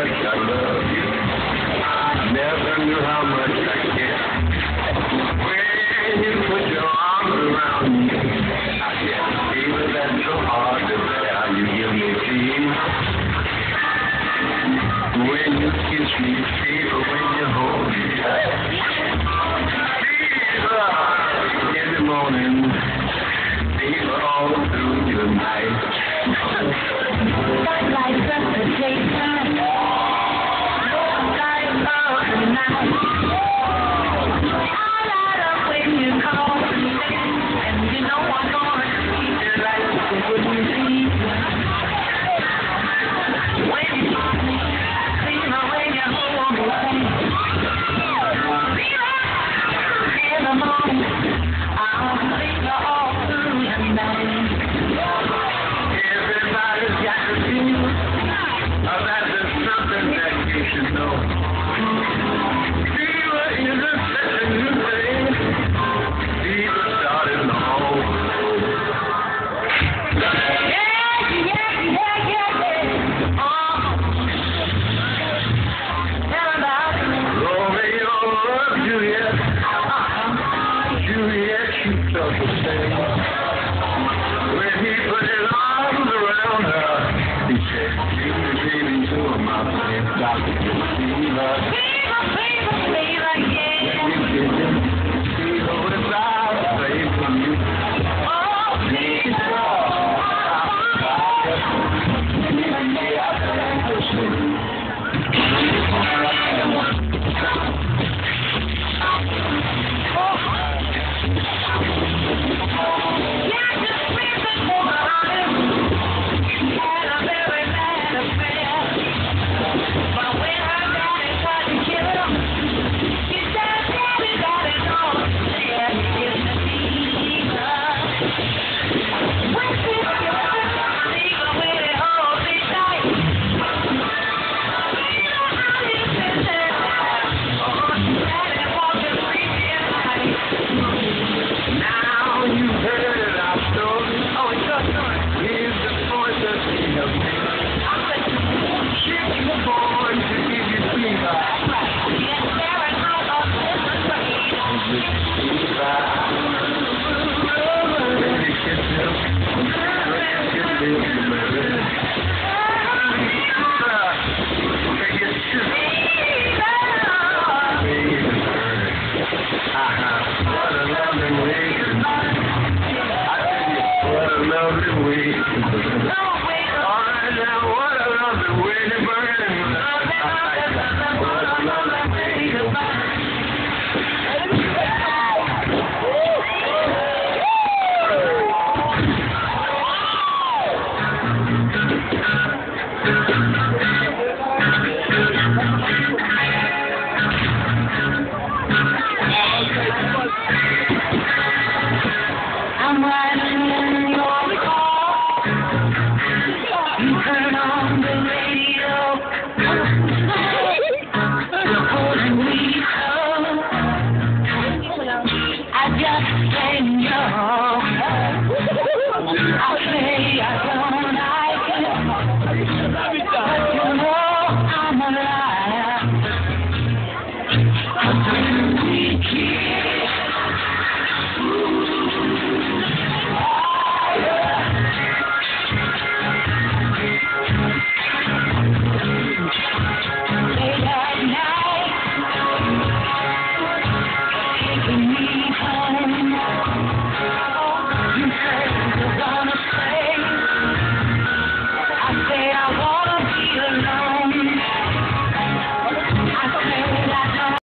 much I love you. Never knew how much I care. When you put your arms around me, I get a feeling that's so hard to bear. You give me peace. When you kiss me, fever when you hold me tight. Fever in the morning, fever all through the night. Like reputation, like love tonight. I light up when you call me, and you know I'm gonna treat you like you wouldn't see. When you kiss me, fever when you hold me tight. Fever in the morning, I'll fever all through the night. Everybody's got to feel that there's something that you should know. Fever isn't such a new thing. Fever started long ago. Romeo loved Juliet. Juliet, she felt the same. When he put his arms around her, he said, "Give me, baby, to my friend, Dr. Fever." Fever, fever,